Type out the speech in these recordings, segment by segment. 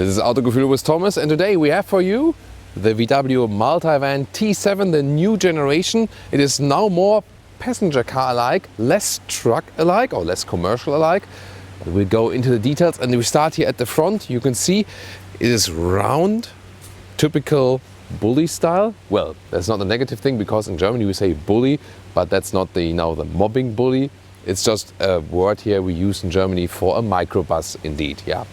This is Autogefühl with Thomas, and today we have for you the VW Multivan T7, the new generation. It is now more passenger car alike, less truck alike or less commercial alike. We'll go into the details and we start here at the front. You can see it is round, typical bully style. Well, that's not a negative thing because in Germany we say bully, but that's not the mobbing bully. It's just a word here we use in Germany for a microbus indeed, yeah.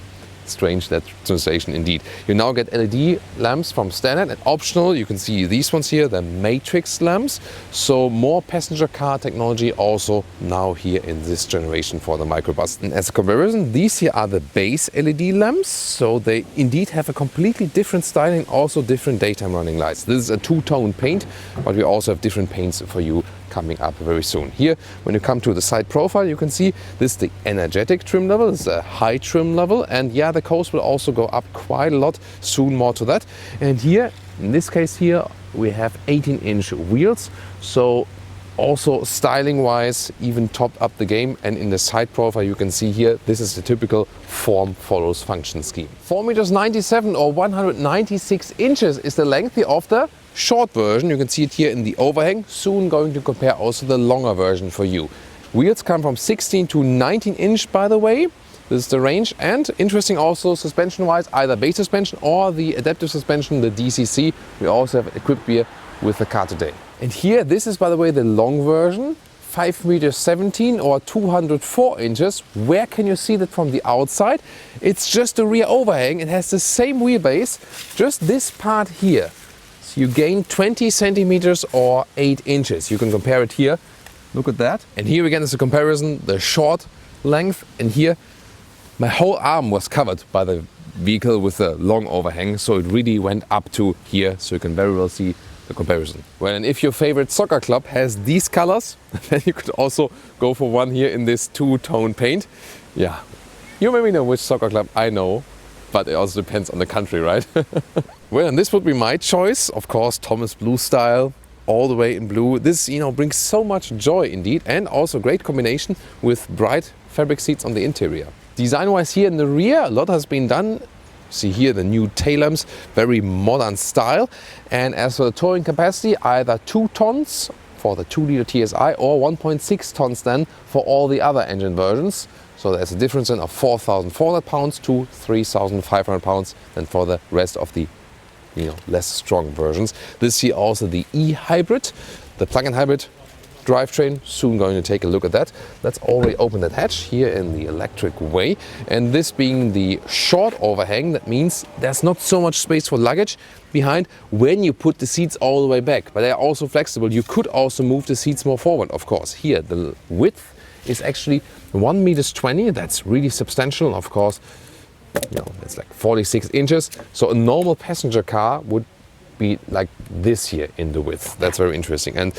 Strange, that translation indeed. You now get LED lamps from standard and optional. You can see these ones here, the matrix lamps. So more passenger car technology also now here in this generation for the microbus. And as a comparison, these here are the base LED lamps. So they indeed have a completely different styling, also different daytime running lights. This is a two-tone paint, but we also have different paints for you coming up very soon. Here, when you come to the side profile, you can see this is the energetic trim level, this is a high trim level, and yeah, the coast will also go up quite a lot, soon more to that. And here, in this case here, we have 18-inch wheels, so also styling wise, even topped up the game. And in the side profile, you can see here, this is the typical form follows function scheme. 4,97 meters or 196 inches is the length of the short version. You can see it here in the overhang. Soon going to compare also the longer version for you. Wheels come from 16 to 19 inch, by the way. This is the range, and interesting also suspension wise, either base suspension or the adaptive suspension, the DCC. We also have equipped here with the car today. And here, this is by the way the long version, 5,17 meters or 204 inches. Where can you see that from the outside? It's just the rear overhang. It has the same wheelbase, just this part here. So you gain 20 centimeters or 8 inches. You can compare it here. Look at that. And here again is a comparison, the short length, and here my whole arm was covered by the vehicle with the long overhang, so it really went up to here, so you can very well see the comparison. Well, and if your favorite soccer club has these colors, then you could also go for one here in this two-tone paint. Yeah, you maybe know which soccer club I know, but it also depends on the country, right? Well, and this would be my choice, of course, Thomas Blue style, all the way in blue. This, brings so much joy indeed, and also great combination with bright fabric seats on the interior. Design-wise here in the rear, a lot has been done. See here the new tail lamps, very modern style. And as for the towing capacity, either 2 tons for the 2-liter TSI or 1.6 tons then for all the other engine versions. So there's a difference in of 4,400 pounds to 3,500 pounds than for the rest of the less strong versions. This here also the e-hybrid, the plug-in hybrid drivetrain. Soon going to take a look at that. Let's already open that hatch here in the electric way. And this being the short overhang, that means there's not so much space for luggage behind when you put the seats all the way back. But they're also flexible. You could also move the seats more forward, of course. Here, the width is actually 1.20 meters. That's really substantial. Of course, it's like 46 inches. So a normal passenger car would be like this here in the width. That's very interesting. And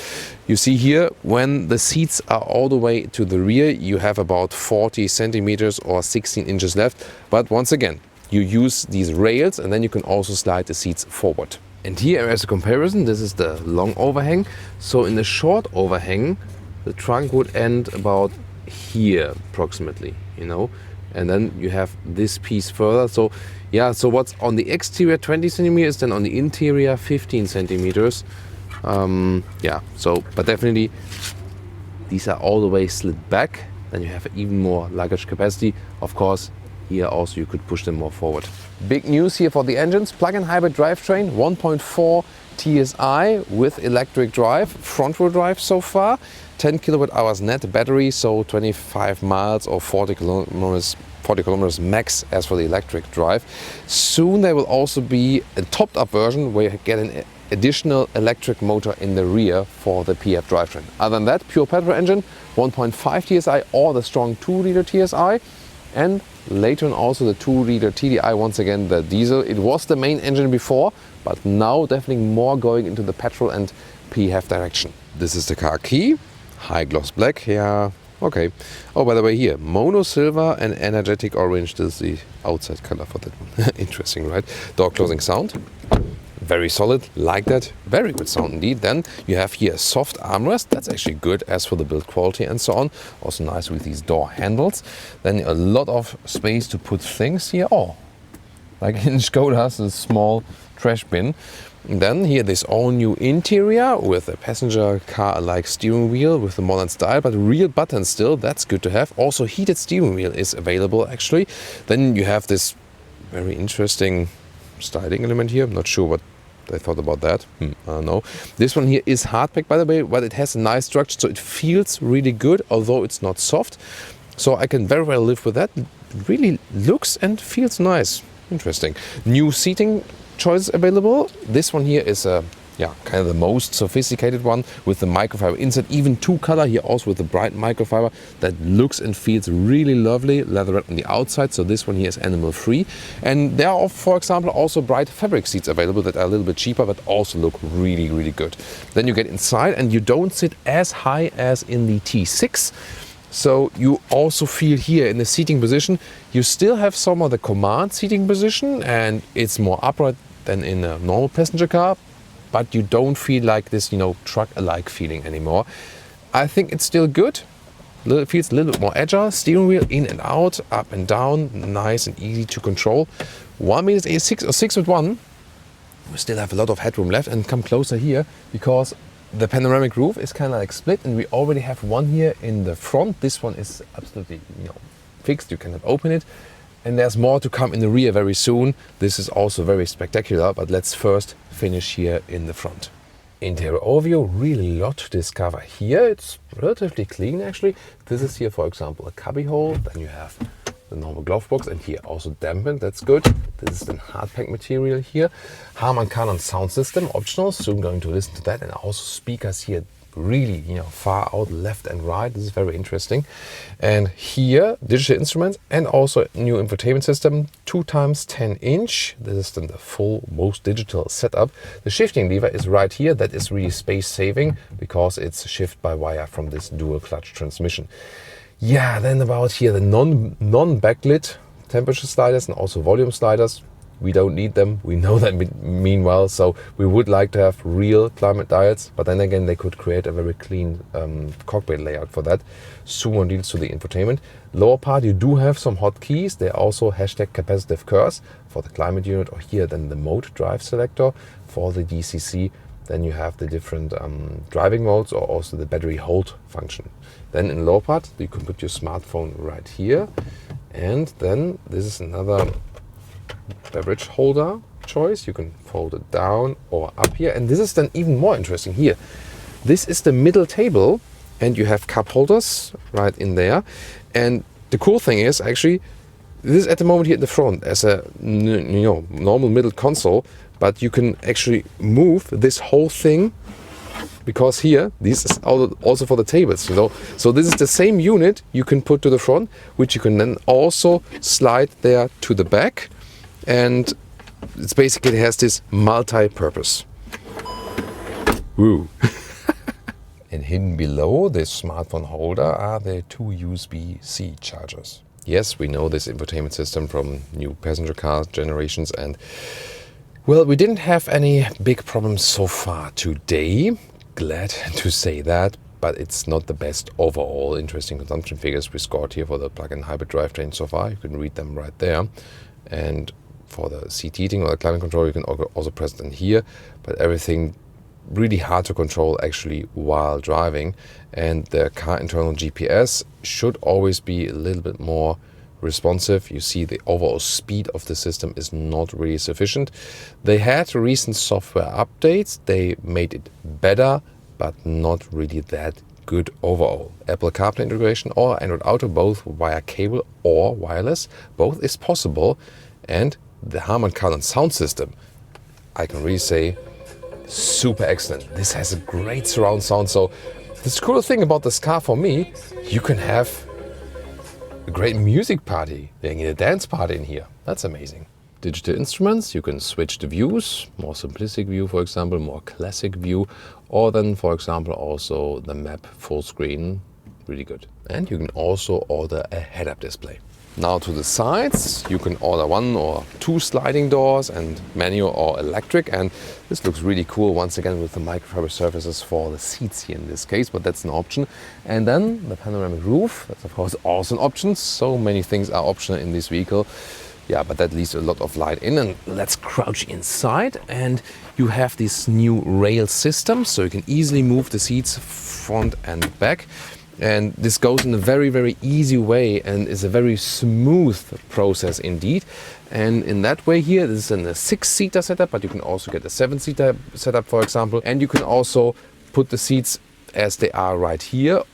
you see here, when the seats are all the way to the rear, you have about 40 centimeters or 16 inches left. But once again, you use these rails and then you can also slide the seats forward. And here as a comparison, this is the long overhang. So in the short overhang, the trunk would end about here approximately, and then you have this piece further. So yeah, so what's on the exterior 20 centimeters, then on the interior 15 centimeters. Yeah, so but definitely these are all the way slid back. Then you have even more luggage capacity. Of course, here also you could push them more forward. Big news here for the engines. Plug-in hybrid drivetrain, 1.4 TSI with electric drive, front-wheel drive so far. 10 kilowatt hours net battery, so 25 miles or 40 kilometers max as for the electric drive. Soon there will also be a topped up version where you get an additional electric motor in the rear for the PHEV drivetrain. Other than that, pure petrol engine, 1.5 TSI or the strong 2-liter TSI. And later on also the 2-liter TDI, once again the diesel. It was the main engine before, but now definitely more going into the petrol and PHEV direction. This is the car key. High gloss black, yeah, okay. Oh, by the way, here, mono silver and energetic orange. This is the outside color for that one. Interesting, right? Door closing sound. Very solid, like that. Very good sound indeed. Then you have here a soft armrest. That's actually good as for the build quality and so on. Also nice with these door handles. Then a lot of space to put things here. Oh, like in Skoda's, a small trash bin. And then here this all new interior with a passenger car-like steering wheel with the modern style, but real buttons still, that's good to have. Also heated steering wheel is available actually. Then you have this very interesting styling element here. I'm not sure what they thought about that. I don't know. This one here is hard pack, by the way, but it has a nice structure, so it feels really good, although it's not soft. So I can very well live with that. It really looks and feels nice. Interesting. New seating choices available. This one here is a kind of the most sophisticated one with the microfiber inside, even two color here also with the bright microfiber that looks and feels really lovely. Leatherette on the outside, so this one here is animal free. And there are, for example, also bright fabric seats available that are a little bit cheaper but also look really, really good. Then you get inside and you don't sit as high as in the T6. So you also feel here in the seating position, you still have some of the command seating position and it's more upright than in a normal passenger car, but you don't feel like this, truck-alike feeling anymore. I think it's still good. It feels a little bit more agile. Steering wheel in and out, up and down, nice and easy to control. 1.86 or 6'1". We still have a lot of headroom left, and come closer here because the panoramic roof is kind of like split, and we already have one here in the front. This one is absolutely, fixed. You cannot open it. And there's more to come in the rear very soon. This is also very spectacular, but let's first finish here in the front. Interior overview, really a lot to discover here. It's relatively clean actually. This is here, for example, a cubby hole. Then you have the normal glove box, and here also dampened, that's good. This is the hard pack material here. Harman Kardon sound system, optional, soon going to listen to that. And also speakers here, really far out left and right. This is very interesting. And here digital instruments and also new infotainment system, 2x10 inch. This is then the full most digital setup. The shifting lever is right here. That is really space saving because it's shift by wire from this dual clutch transmission. Then about here the non-backlit temperature sliders and also volume sliders. We don't need them, we know that meanwhile, so we would like to have real climate dials, but then again they could create a very clean cockpit layout for that. Sumo deals to the infotainment. Lower part you do have some hotkeys. There are also hashtag capacitive curves for the climate unit, or here then the mode drive selector for the DCC. Then you have the different driving modes or also the battery hold function. Then in lower part you can put your smartphone right here, and then this is another beverage holder choice. You can fold it down or up here, and this is then even more interesting here. This is the middle table, and you have cup holders right in there. And the cool thing is actually this is at the moment here in the front as a normal middle console, but you can actually move this whole thing because here this is also for the tables, So this is the same unit you can put to the front, which you can then also slide there to the back. And it's basically it has this multi-purpose. Woo! And hidden below this smartphone holder are the two USB-C chargers. Yes, we know this infotainment system from new passenger car generations, and well, we didn't have any big problems so far today. Glad to say that, but it's not the best overall. Interesting consumption figures we scored here for the plug-in hybrid drivetrain so far. You can read them right there. And for the seat heating or the climate control, you can also press it in here, but everything really hard to control actually while driving. And the car internal GPS should always be a little bit more responsive. You see the overall speed of the system is not really sufficient. They had recent software updates. They made it better, but not really that good overall. Apple CarPlay integration or Android Auto, both via cable or wireless, both is possible. And the Harman Kardon sound system, I can really say, super excellent. This has a great surround sound. So this cool thing about this car for me, you can have a great music party, a dance party in here. That's amazing. Digital instruments, you can switch the views, more simplistic view, for example, more classic view, or then, for example, also the map full screen, really good. And you can also order a head-up display. Now to the sides, you can order 1 or 2 sliding doors and manual or electric, and this looks really cool once again with the microfiber surfaces for the seats here in this case, but that's an option. And then the panoramic roof, that's of course also an option. So many things are optional in this vehicle. yeah, but that leaves a lot of light in. And let's crouch inside, and you have this new rail system, so you can easily move the seats front and back. And this goes in a very, very easy way and is a very smooth process indeed. And in that way here, this is in a 6-seater setup, but you can also get a 7-seater setup, for example. And you can also put the seats as they are right here,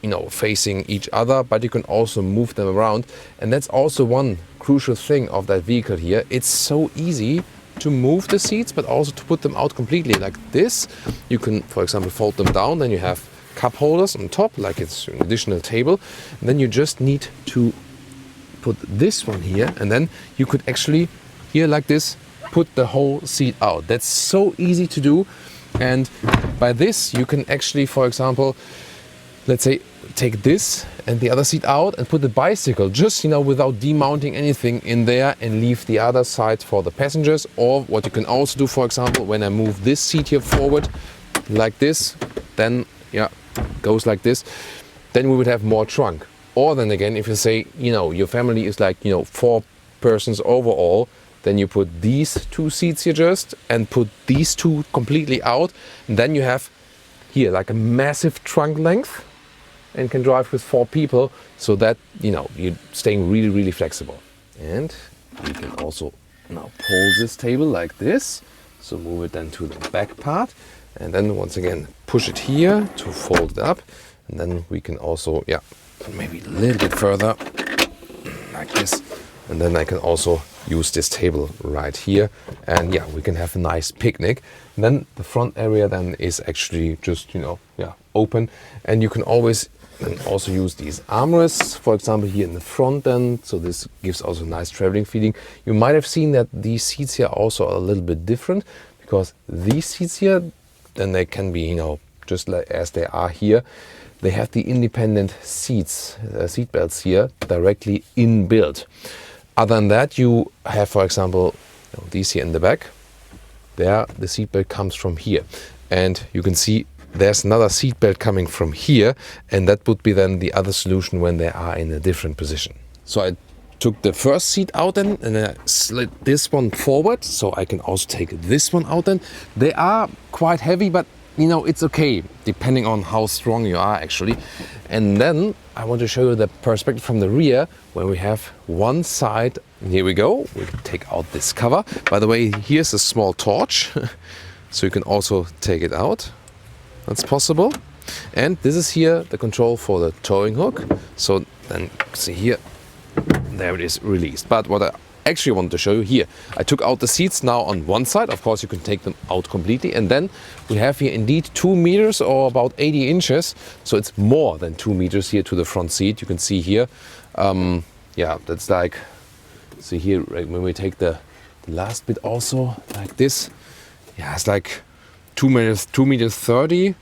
you know, facing each other, but you can also move them around. And that's also one crucial thing of that vehicle here. It's so easy to move the seats, but also to put them out completely like this. You can, for example, fold them down, then you have cup holders on top, like it's an additional table. And then you just need to put this one here, and then you could actually, here like this, put the whole seat out. That's so easy to do. And by this, you can actually, for example, let's say, take this and the other seat out and put the bicycle just, you know, without demounting anything in there, and leave the other side for the passengers. Or what you can also do, for example, when I move this seat here forward like this, then yeah, goes like this, then we would have more trunk. Or then again, if you say, you know, your family is like, you know, 4 persons overall, then you put these 2 seats here just and put these 2 completely out, and then you have here like a massive trunk length and can drive with 4 people, so that, you know, you're staying really, really flexible. And you can also now pull this table like this, so move it then to the back part, and then once again push it here to fold it up, and then we can also, yeah, maybe a little bit further like this, and then I can also use this table right here, and yeah, we can have a nice picnic. And then the front area then is actually just, you know, yeah, open, and you can always then also use these armrests, for example, here in the front then, so this gives also a nice traveling feeling. You might have seen that these seats here also are a little bit different, because these seats here, then they can be, you know, just like as they are here. They have the independent seats, seat belts here directly inbuilt. Other than that, you have, for example, you know, these here in the back. There, the seat belt comes from here, and you can see there's another seat belt coming from here, and that would be then the other solution when they are in a different position. So I took the first seat out then, and I slid this one forward, so I can also take this one out then. They are quite heavy, but you know, it's okay, depending on how strong you are actually. And then I want to show you the perspective from the rear, where we have one side. And here we go, we take out this cover. By the way, here's a small torch, so you can also take it out. That's possible. And this is here the control for the towing hook. So then see here, there it is released. But what I actually want to show you here, I took out the seats now on one side. Of course, you can take them out completely, and then we have here indeed 2 meters or about 80 inches. So it's more than 2 meters here to the front seat. You can see here, yeah, that's like, see here, right, when we take the last bit also like this, yeah, it's like 2 meters 30,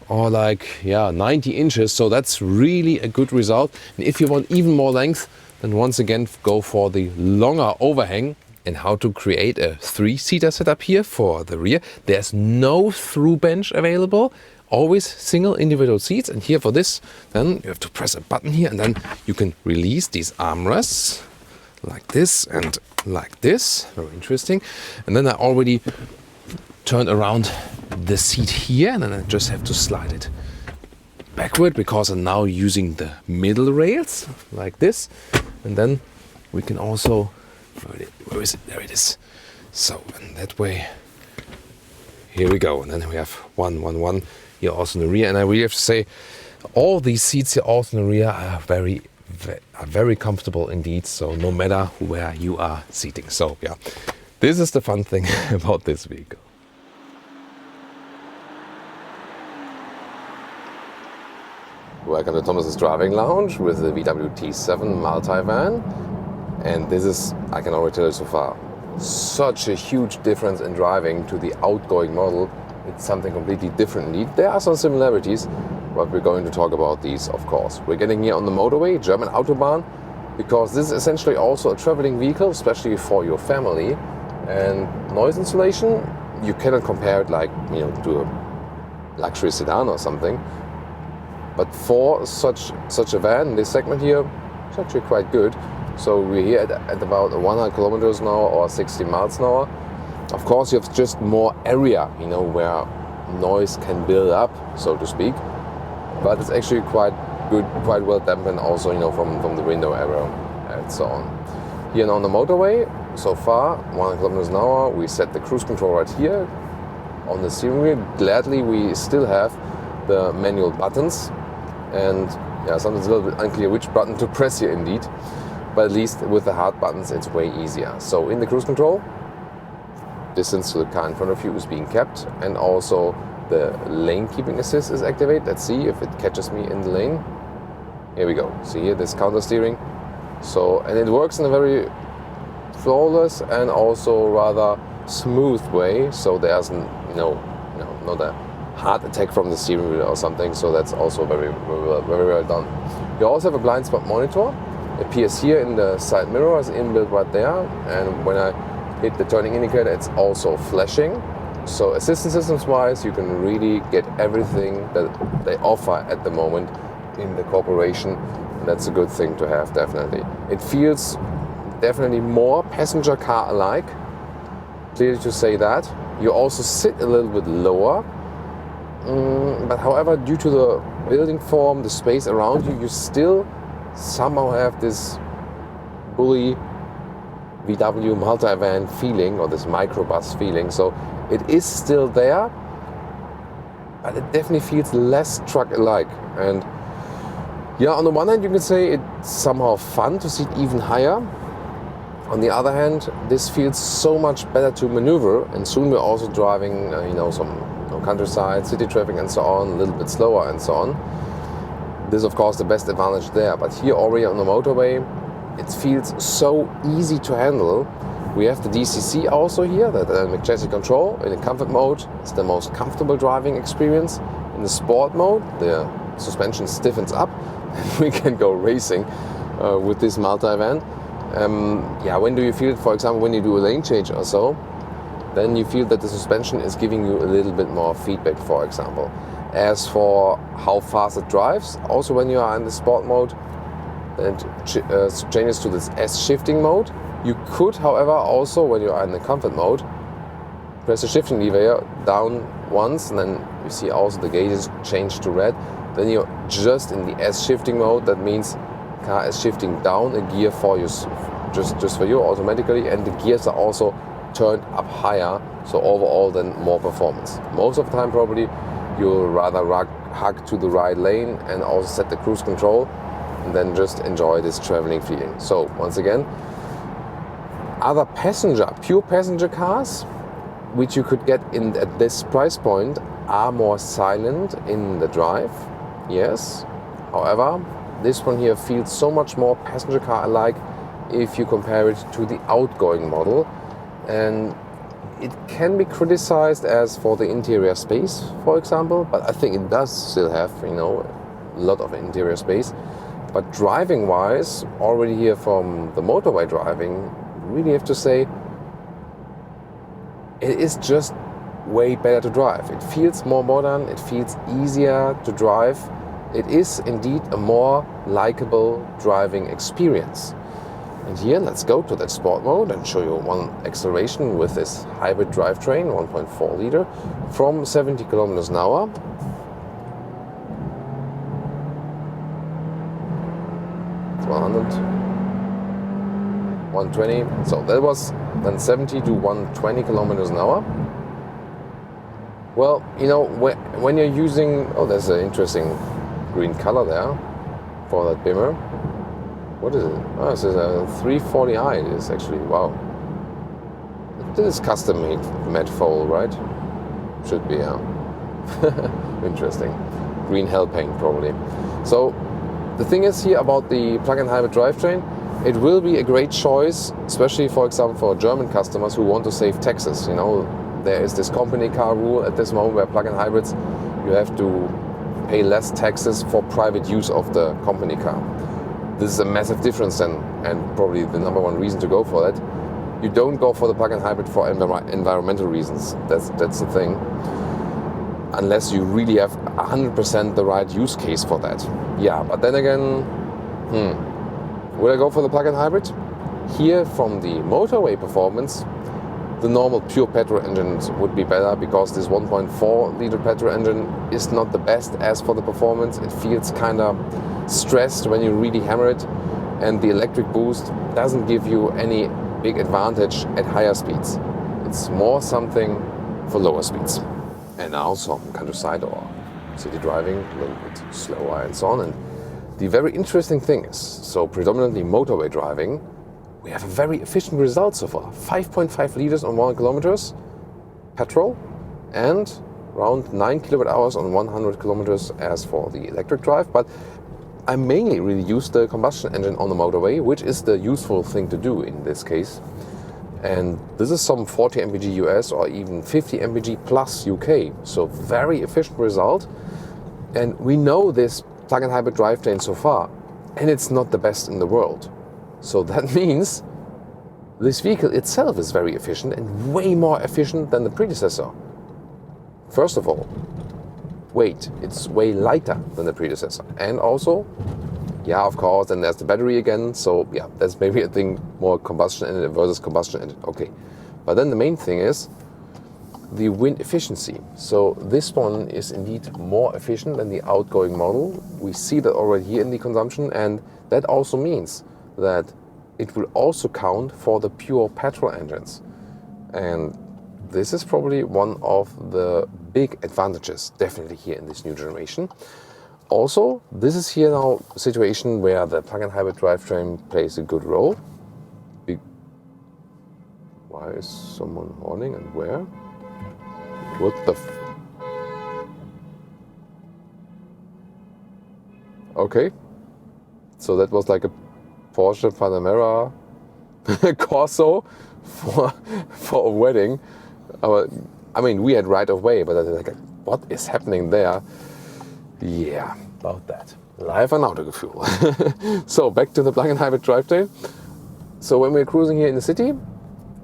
or like, yeah, 90 inches. So that's really a good result. And if you want even more length, then once again go for the longer overhang. And how to create a 3-seater setup here for the rear. There's no through bench available, always single individual seats. And here for this, then you have to press a button here, and then you can release these armrests like this and like this. Very interesting. And then I already turned around the seat here, and then I just have to slide it backward, because I'm now using the middle rails like this. And then we can also, where is it? There it is. So, and that way, here we go. And then we have one here also in the rear. And I really have to say, all these seats here also in the rear are very comfortable indeed. So no matter where you are seating. So yeah, this is the fun thing about this vehicle. Welcome to Thomas's Driving Lounge with the VW T7 Multivan. And this is, I can already tell you so far, such a huge difference in driving to the outgoing model. It's something completely different indeed. There are some similarities, but we're going to talk about these, of course. We're getting here on the motorway, German Autobahn, because this is essentially also a traveling vehicle, especially for your family. And noise insulation, you cannot compare it like, you know, to a luxury sedan or something. But for such a van, this segment here, it's actually quite good. So we're here at about 100 kilometers an hour or 60 miles an hour. Of course, you have just more area, you know, where noise can build up, so to speak. But it's actually quite good, quite well dampened also, you know, from the window area and so on. Here on the motorway, so far, 100 kilometers an hour, we set the cruise control right here on the steering wheel. Gladly, we still have the manual buttons, and yeah, sometimes a little bit unclear which button to press here indeed, but at least with the hard buttons it's way easier. So in the cruise control, distance to the car in front of you is being kept, and also the lane keeping assist is activated. Let's see if it catches me in the lane. Here we go. See here, this counter steering. So, and it works in a very flawless and also rather smooth way. So there's not a hard attack from the steering wheel or something. So that's also very well done. You also have a blind spot monitor. It appears here in the side mirror as inbuilt right there. And when I hit the turning indicator, it's also flashing. So assistance systems wise, you can really get everything that they offer at the moment in the corporation. That's a good thing to have, definitely. It feels definitely more passenger car alike, clearly to say that. You also sit a little bit lower, but however, due to the building form, the space around you, you still somehow have this bully VW Multivan feeling, or this microbus feeling. So it is still there, but it definitely feels less truck-alike. And yeah, on the one hand, you can say it's somehow fun to sit even higher. On the other hand, this feels so much better to maneuver, and soon we're also driving, some countryside, city traffic, and so on, a little bit slower and so on. This, of course, the best advantage there. But here already on the motorway, it feels so easy to handle. We have the DCC also here, the dynamic chassis control. In the comfort mode, it's the most comfortable driving experience. In the sport mode, the suspension stiffens up, and we can go racing with this multivan. When do you feel it? For example, when you do a lane change or so, then you feel that the suspension is giving you a little bit more feedback, for example. As for how fast it drives, also when you are in the sport mode, it changes to this S shifting mode. You could, however, also when you are in the comfort mode, press the shifting lever down once, and then you see also the gauges change to red. Then you're just in the S shifting mode. That means the car is shifting down a gear for you, just for you automatically, and the gears are also turned up higher. So overall, then more performance. Most of the time, probably you'll rather hug to the right lane and also set the cruise control, and then just enjoy this traveling feeling. So once again, other pure passenger cars, which you could get in at this price point, are more silent in the drive. Yes. However, this one here feels so much more passenger car alike if you compare it to the outgoing model, and it can be criticized as for the interior space, for example, but I think it does still have, a lot of interior space. But driving wise, already here from the motorway driving, really have to say it is just way better to drive. It feels more modern, it feels easier to drive. It is indeed a more likable driving experience. And here, let's go to that sport mode and show you one acceleration with this hybrid drivetrain, 1.4 liter, from 70 kilometers an hour. It's 100, 120. So that was then 70 to 120 kilometers an hour. Well, when you're using, there's an interesting green color there for that bimmer. What is it? Oh, this is a 340i. It is actually, wow. This is custom made matte foil, right? Should be, yeah. Interesting. Green hell paint, probably. So the thing is here about the plug-in hybrid drivetrain, it will be a great choice, especially, for example, for German customers who want to save taxes. There is this company car rule at this moment where plug-in hybrids, you have to pay less taxes for private use of the company car. This is a massive difference then, and probably the number one reason to go for that. You don't go for the plug-in hybrid for environmental reasons. That's the thing. Unless you really have 100% the right use case for that. Yeah, but then again, Would I go for the plug-in hybrid? Here, from the motorway performance, the normal pure petrol engines would be better, because this 1.4 liter petrol engine is not the best as for the performance. It feels kind of stressed when you really hammer it, and the electric boost doesn't give you any big advantage at higher speeds. It's more something for lower speeds. And also countryside or city driving, a little bit slower and so on. And the very interesting thing is, so predominantly motorway driving, we have a very efficient result so far. 5.5 liters on 1 kilometers petrol, and around 9 kilowatt hours on 100 kilometers as for the electric drive. But I mainly really use the combustion engine on the motorway, which is the useful thing to do in this case. And this is some 40 mpg US or even 50 mpg plus UK. So very efficient result. And we know this plug-in hybrid drivetrain so far, and it's not the best in the world. So that means this vehicle itself is very efficient, and way more efficient than the predecessor. First of all, weight. It's way lighter than the predecessor. And also, yeah, of course, then there's the battery again. So yeah, that's maybe a thing, more combustion engine versus combustion engine. Okay. But then the main thing is the wind efficiency. So this one is indeed more efficient than the outgoing model. We see that already here in the consumption, and that also means that it will also count for the pure petrol engines. And this is probably one of the big advantages, definitely here in this new generation. Also, this is here now a situation where the plug-in hybrid drivetrain plays a good role. Why is someone horning, and where? What the Okay. So that was like a Porsche Panamera Corso for a wedding. I mean, we had right of way, but I was like, what is happening there? Yeah, about that. Live on Autogefühl. So back to the plug-in hybrid drivetrain. So when we're cruising here in the city,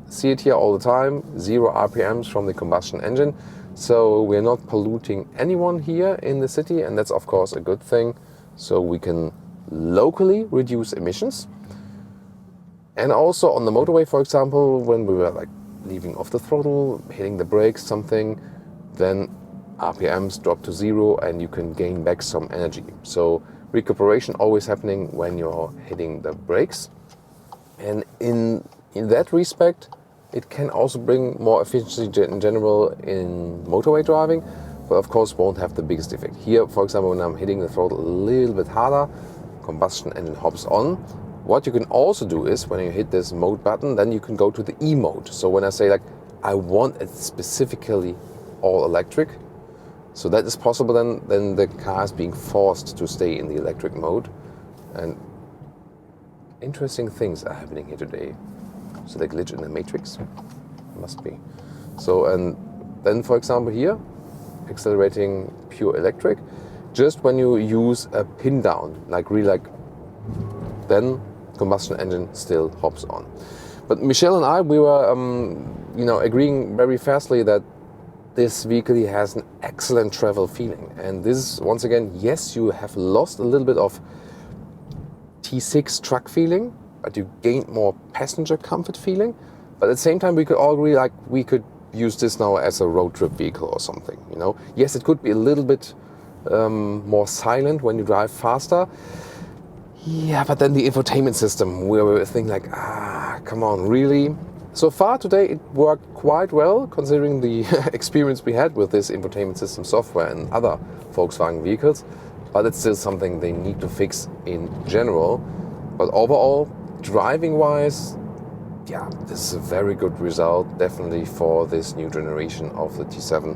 see it here all the time, 0 RPMs from the combustion engine. So we're not polluting anyone here in the city, and that's of course a good thing. So we can locally reduce emissions. And also on the motorway, for example, when we were like leaving off the throttle, hitting the brakes, something, then RPMs drop to 0 and you can gain back some energy. So recuperation always happening when you're hitting the brakes. And in that respect, it can also bring more efficiency in general in motorway driving, but of course won't have the biggest effect. Here, for example, when I'm hitting the throttle a little bit harder, combustion engine hops on. What you can also do is, when you hit this mode button, then you can go to the E mode. So when I say like, I want it specifically all electric, so that is possible, then the car is being forced to stay in the electric mode. And interesting things are happening here today. So the glitch in the matrix must be. So, and then for example here, accelerating pure electric, just when you use a pin down, like really like, then combustion engine still hops on. But Michelle and I, we were agreeing very fastly that this vehicle has an excellent travel feeling. And this, once again, yes, you have lost a little bit of T6 truck feeling, but you gained more passenger comfort feeling. But at the same time, we could all agree like we could use this now as a road trip vehicle or something, you know. Yes, it could be a little bit more silent when you drive faster. Yeah, but then the infotainment system, we were thinking like, come on, really? So far today it worked quite well, considering the experience we had with this infotainment system software and other Volkswagen vehicles, but it's still something they need to fix in general. But overall, driving-wise, yeah, this is a very good result, definitely for this new generation of the T7.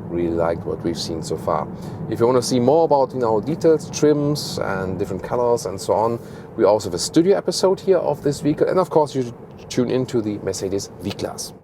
Really liked what we've seen so far. If you want to see more about details, trims and different colors and so on, we also have a studio episode here of this vehicle, and of course you should tune into the Mercedes V-Class.